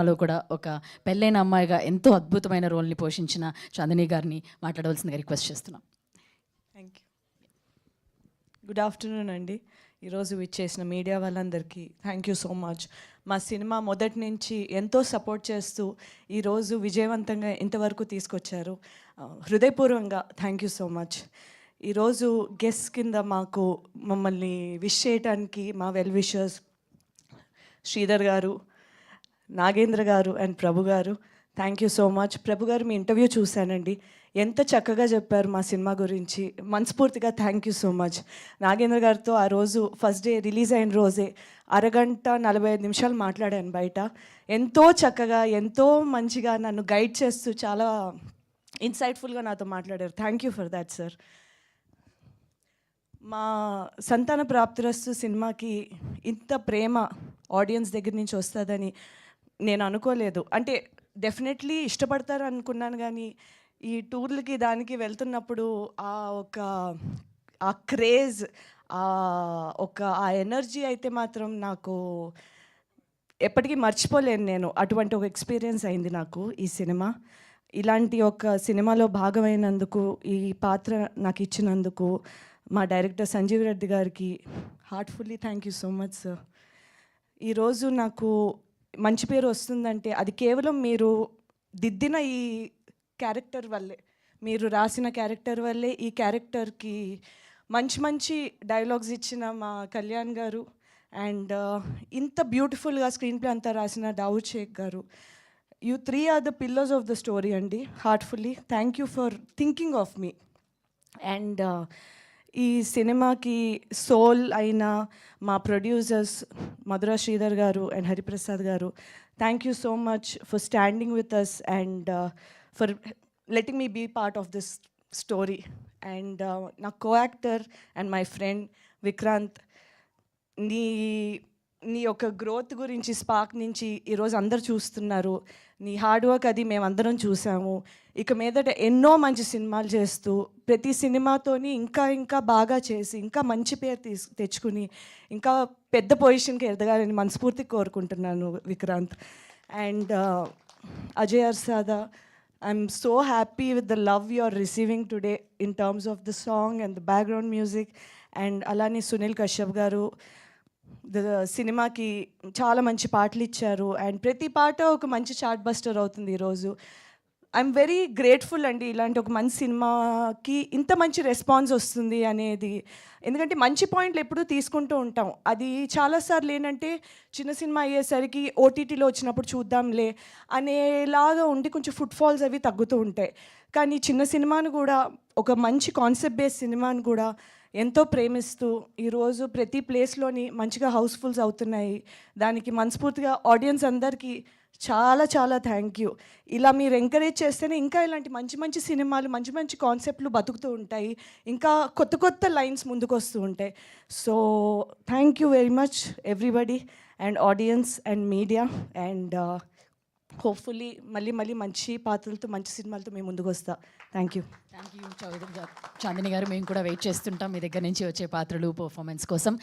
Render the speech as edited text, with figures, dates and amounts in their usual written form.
లో కూడా ఒక పెళ్ళైన అమ్మాయిగా ఎంతో అద్భుతమైన రోల్ని పోషించిన చాందిని గారిని మాట్లాడవలసిందిగా రిక్వెస్ట్ చేస్తున్నాం. Thank you. గుడ్ ఆఫ్టర్నూన్ అండి. ఈరోజు విచ్చేసిన మీడియా వాళ్ళందరికీ థ్యాంక్ యూ సో మచ్. మా సినిమా మొదటి నుంచి ఎంతో సపోర్ట్ చేస్తూ ఈరోజు విజయవంతంగా ఇంతవరకు తీసుకొచ్చారు. హృదయపూర్వకంగా థ్యాంక్ యూ సో మచ్. ఈరోజు గెస్ట్ కింద మమ్మల్ని విష్ చేయడానికి మా వెల్ విషర్స్ శ్రీధర్ గారు, నాగేంద్ర గారు అండ్ ప్రభు గారు, థ్యాంక్ యూ సో మచ్. ప్రభు గారు మీ ఇంటర్వ్యూ చూశానండి, ఎంత చక్కగా చెప్పారు మా సినిమా గురించి. మనస్ఫూర్తిగా thank you so much. Nagendra గారితో ఆ రోజు ఫస్ట్ డే రిలీజ్ అయిన రోజే 1:45 మాట్లాడాను బయట. ఎంతో చక్కగా, ఎంతో మంచిగా నన్ను గైడ్ చేస్తూ చాలా ఇన్సైట్ఫుల్గా నాతో మాట్లాడారు. Thank you for that sir. మా సంతాన ప్రాప్తిరస్తు సినిమాకి ఇంత ప్రేమ ఆడియన్స్ దగ్గర నుంచి వస్తుందని నేను అనుకోలేదు. అంటే డెఫినెట్లీ ఇష్టపడతారు అనుకున్నాను, కానీ ఈ టూర్లకి దానికి వెళ్తున్నప్పుడు ఆ క్రేజ్, ఆ ఎనర్జీ అయితే మాత్రం నాకు ఎప్పటికీ మర్చిపోలేను. నేను అటువంటి ఒక ఎక్స్పీరియన్స్ అయింది నాకు ఈ సినిమా. ఇలాంటి ఒక సినిమాలో భాగమైనందుకు, ఈ పాత్ర నాకు ఇచ్చినందుకు మా డైరెక్టర్ సంజీవ్ రెడ్డి గారికి heartfully thank you so much sir. ఈరోజు నాకు మంచి పేరు వస్తుందంటే అది కేవలం మీరు దిద్దిన ఈ క్యారెక్టర్ వల్లే, మీరు రాసిన క్యారెక్టర్ వల్లే. ఈ క్యారెక్టర్కి మంచి డైలాగ్స్ ఇచ్చిన మా కళ్యాణ్ గారు అండ్ ఇంత బ్యూటిఫుల్గా స్క్రీన్ ప్లే అంతా రాసిన దావుద్ షేక్ గారు, you 3 are the pillars of the story అండి. Heartfully thank you for thinking of me. And ఈ సినిమాకి సోల్ అయిన మా ప్రొడ్యూసర్స్ మధురా శ్రీధర్ గారు అండ్ హరిప్రసాద్ గారు, thank you so much for standing with us and for letting me be part of this story. And నా co actor and my friend Vikrant, నీ యొక్క growth గురించి, స్పార్క్ నుంచి ఈరోజు అందరు చూస్తున్నారు. నీ హార్డ్ వర్క్ అది మేమందరం చూసాము. ఇక మీదట ఎన్నో మంచి సినిమాలు చేస్తూ ప్రతి సినిమాతోని ఇంకా బాగా చేసి ఇంకా మంచి పేరు తెచ్చుకుని ఇంకా పెద్ద పొజిషన్కి ఎదగాలని మనస్ఫూర్తిగా కోరుకుంటున్నాను Vikrant. And Ajay Arsada, I'm so happy with the love you are receiving today in terms of the song and the background music. And అలానే సునీల్ కశ్యప్ గారు సినిమాకి చాలా మంచి పాటలు ఇచ్చారు అండ్ ప్రతి పాట ఒక మంచి చార్ట్ బస్టర్ అవుతుంది ఈరోజు. ఐఎమ్ వెరీ గ్రేట్ఫుల్ అండి ఇలాంటి ఒక మంచి సినిమాకి ఇంత మంచి రెస్పాన్స్ వస్తుంది అనేది. ఎందుకంటే మంచి పాయింట్లు ఎప్పుడూ తీసుకుంటూ ఉంటాం, అది చాలాసార్లు ఏంటంటే చిన్న సినిమా అయ్యేసరికి ఓటీటీలో వచ్చినప్పుడు చూద్దాంలే అనేలాగా ఉండి కొంచెం ఫుట్ఫాల్స్ అవి తగ్గుతూ ఉంటాయి. కానీ చిన్న సినిమాను కూడా, ఒక మంచి కాన్సెప్ట్ బేస్డ్ సినిమాను కూడా ఎంతో ప్రేమిస్తూ ఈరోజు ప్రతి ప్లేస్లోని మంచిగా హౌస్ఫుల్స్ అవుతున్నాయి. దానికి మనస్ఫూర్తిగా ఆడియన్స్ అందరికీ చాలా థ్యాంక్ యూ. ఇలా మీరు ఎంకరేజ్ చేస్తేనే ఇంకా ఇలాంటి మంచి సినిమాలు, మంచి కాన్సెప్ట్లు బతుకుతూ ఉంటాయి, ఇంకా కొత్త లైన్స్ ముందుకు వస్తూ ఉంటాయి. So thank you very much everybody and audience and media. And hopefully మళ్ళీ మంచి పాత్రలతో, మంచి సినిమాలతో మేము ముందుకు వస్తాం. థ్యాంక్ యూ చాందిని గారు. మేము కూడా వెయిట్ చేస్తుంటాం మీ దగ్గర నుంచి వచ్చే పాత్రలు, పర్ఫార్మెన్స్ కోసం.